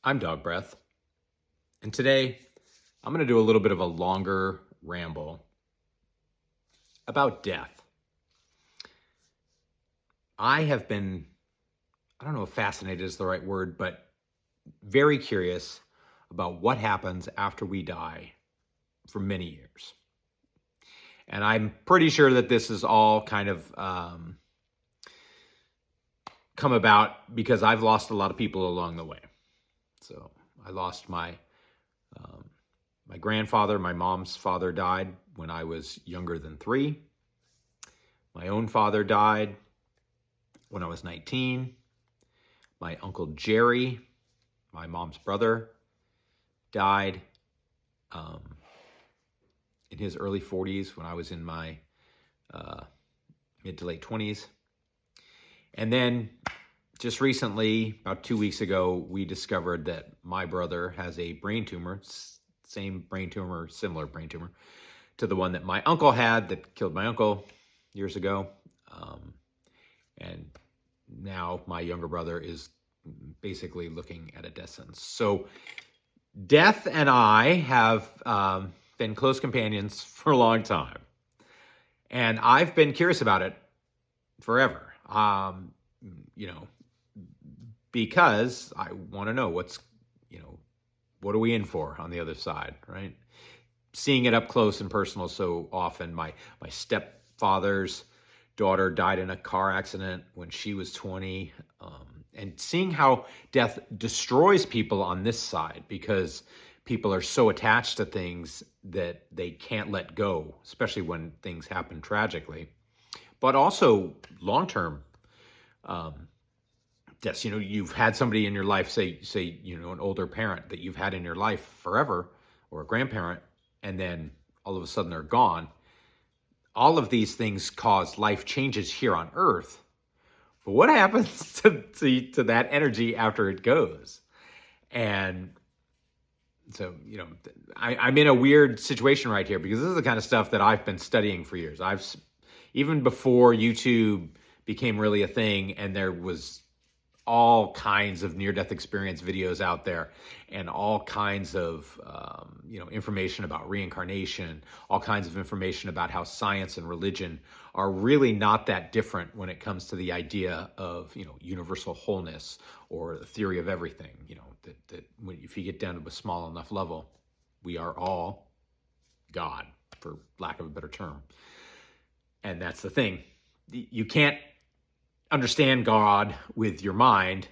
I'm Dog Breath, and today I'm going to do a little bit of a longer ramble about death. I have been, I don't know if fascinated is the right word, but very curious about what happens after we die for many years. And I'm pretty sure that this is all kind of come about because I've lost a lot of people along the way. So I lost my grandfather. My mom's father died when I was younger than 3. My own father died when I was 19. My Uncle Jerry, my mom's brother, died in his early 40s when I was in my mid to late 20s. And then just recently, about 2 weeks ago, we discovered that my brother has a brain tumor, same brain tumor, similar brain tumor to the one that my uncle had that killed my uncle years ago. And now my younger brother is basically looking at a death sentence. So death and I have been close companions for a long time. And I've been curious about it forever. Because I want to know what are we in for on the other side, right? Seeing it up close and personal so often. My stepfather's daughter died in a car accident when she was 20. And seeing how death destroys people on this side because people are so attached to things that they can't let go, especially when things happen tragically. But also long-term deaths. You've had somebody in your life, say, an older parent that you've had in your life forever, or a grandparent, and then all of a sudden they're gone. All of these things cause life changes here on Earth. But what happens to that energy after it goes? And so, I'm in a weird situation right here because this is the kind of stuff that I've been studying for years. Even before YouTube became really a thing and there was all kinds of near-death experience videos out there and all kinds of information about reincarnation, all kinds of information about how science and religion are really not that different when it comes to the idea of universal wholeness or the theory of everything. That if you get down to a small enough level, we are all God, for lack of a better term. And that's the thing. You can't understand God with your mind.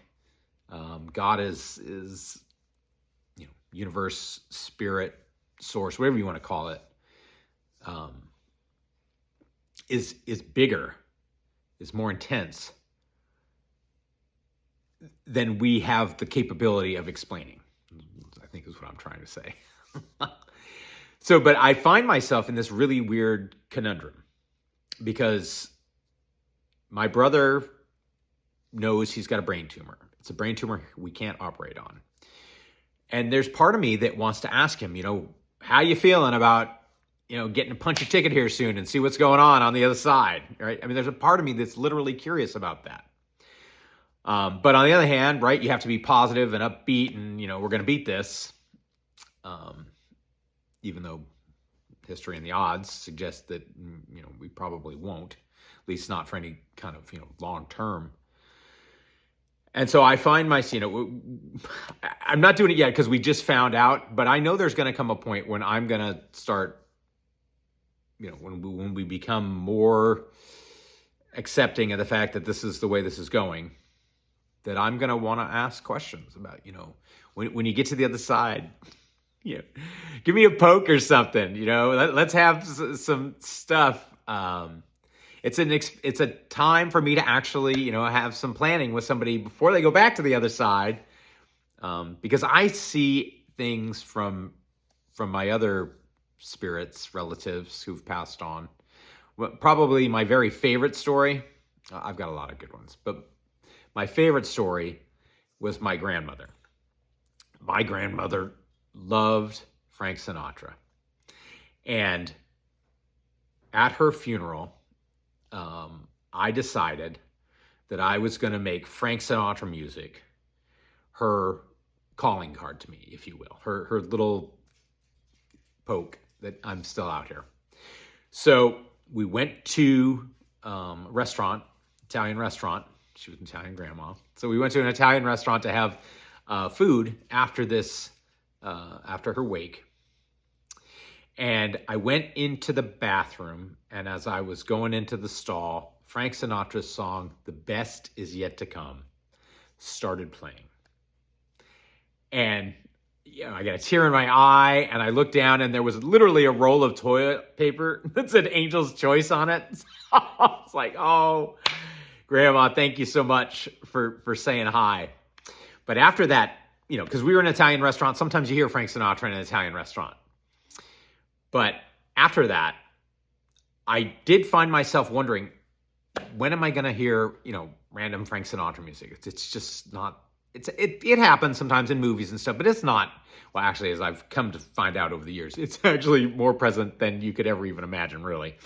God is universe, spirit, source, whatever you want to call it, is bigger, is more intense than we have the capability of explaining, I think is what I'm trying to say. But I find myself in this really weird conundrum because my brother knows he's got a brain tumor. It's a brain tumor we can't operate on. And there's part of me that wants to ask him, how you feeling about, getting to punch a ticket here soon and see what's going on the other side, right? I mean, there's a part of me that's literally curious about that. But on the other hand, right, you have to be positive and upbeat and, we're going to beat this. Even though history and the odds suggest that, we probably won't, at least not for any kind of, long term. And so I find myself, I'm not doing it yet because we just found out, but I know there's going to come a point when I'm going to start, when we become more accepting of the fact that this is the way this is going, that I'm going to want to ask questions about, when you get to the other side, give me a poke or something, let's have some stuff. It's a time for me to actually, have some planning with somebody before they go back to the other side, because I see things from my other spirits, relatives who've passed on. Well, probably my very favorite story, I've got a lot of good ones, but my favorite story was my grandmother. My grandmother loved Frank Sinatra. And at her funeral, I decided that I was going to make Frank Sinatra music her calling card to me, if you will. Her little poke that I'm still out here. So we went to a restaurant, Italian restaurant. She was an Italian grandma. So we went to an Italian restaurant to have food after this, after her wake. And I went into the bathroom, and as I was going into the stall, Frank Sinatra's song, "The Best Is Yet to Come," started playing. And I got a tear in my eye, and I looked down, and there was literally a roll of toilet paper that said Angel's Choice on it. So I was like, oh, Grandma, thank you so much for saying hi. But after that, because we were in an Italian restaurant, sometimes you hear Frank Sinatra in an Italian restaurant. But after that, I did find myself wondering, when am I going to hear, random Frank Sinatra music? It's just not, it happens sometimes in movies and stuff, but it's not, well, actually, as I've come to find out over the years, it's actually more present than you could ever even imagine, really.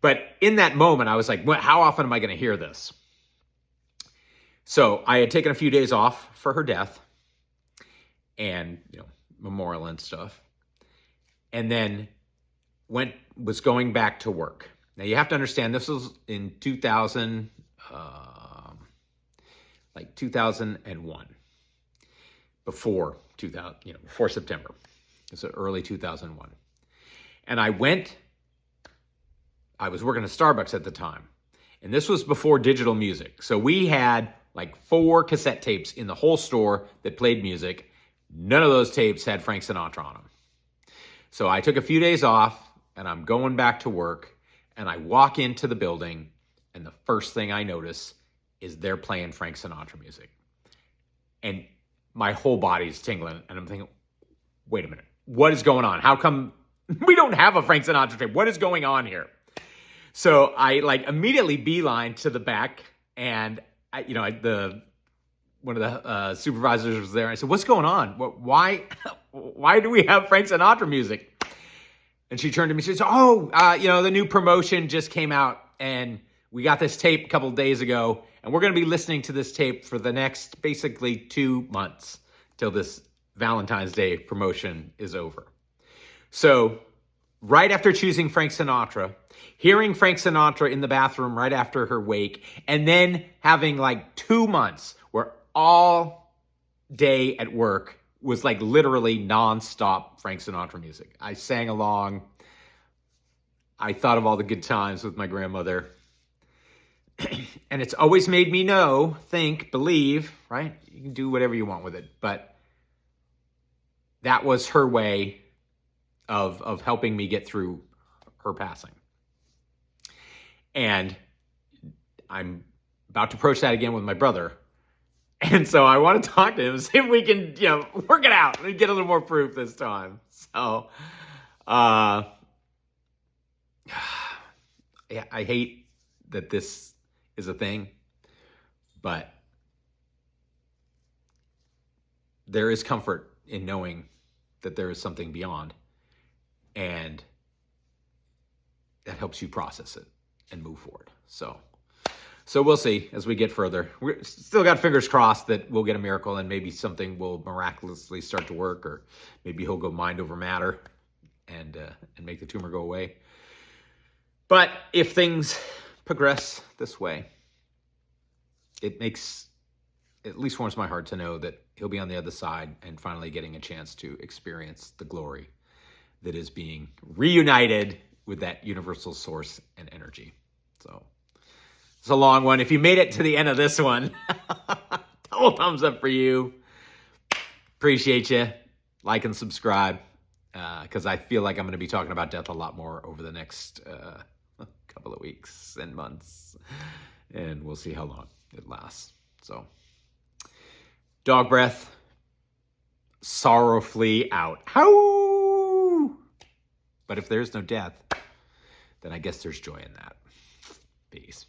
But in that moment, I was like, how often am I going to hear this? So I had taken a few days off for her death and, memorial and stuff. And then was going back to work. Now you have to understand, this was in 2001, before September. It's early 2001. And I was working at Starbucks at the time. And this was before digital music. So we had like 4 cassette tapes in the whole store that played music. None of those tapes had Frank Sinatra on them. So I took a few days off, and I'm going back to work, and I walk into the building, and the first thing I notice is they're playing Frank Sinatra music. And my whole body's tingling, and I'm thinking, wait a minute, what is going on? How come we don't have a Frank Sinatra tape? What is going on here? So I immediately beeline to the back, and one of the supervisors was there. I said, "What's going on? Why do we have Frank Sinatra music?" And she turned to me. She said, the new promotion just came out, and we got this tape a couple of days ago, and we're going to be listening to this tape for the next basically 2 months till this Valentine's Day promotion is over. So right after choosing Frank Sinatra, hearing Frank Sinatra in the bathroom right after her wake, and then having 2 months where all day at work was literally nonstop Frank Sinatra music. I sang along. I thought of all the good times with my grandmother. And it's always made me think, believe, right? You can do whatever you want with it. But that was her way of helping me get through her passing. And I'm about to approach that again with my brother. And so I want to talk to him, see if we can, work it out and get a little more proof this time. So, yeah, I hate that this is a thing, but there is comfort in knowing that there is something beyond, and that helps you process it and move forward. So we'll see as we get further. We still got fingers crossed that we'll get a miracle and maybe something will miraculously start to work, or maybe he'll go mind over matter and make the tumor go away. But if things progress this way, it least warms my heart to know that he'll be on the other side and finally getting a chance to experience the glory that is being reunited with that universal source and energy. So it's a long one. If you made it to the end of this one, double thumbs up for you. Appreciate you. Like and subscribe, because I feel like I'm going to be talking about death a lot more over the next couple of weeks and months. And we'll see how long it lasts. So, dog breath, sorrowfully out. Howl! But if there's no death, then I guess there's joy in that. Peace.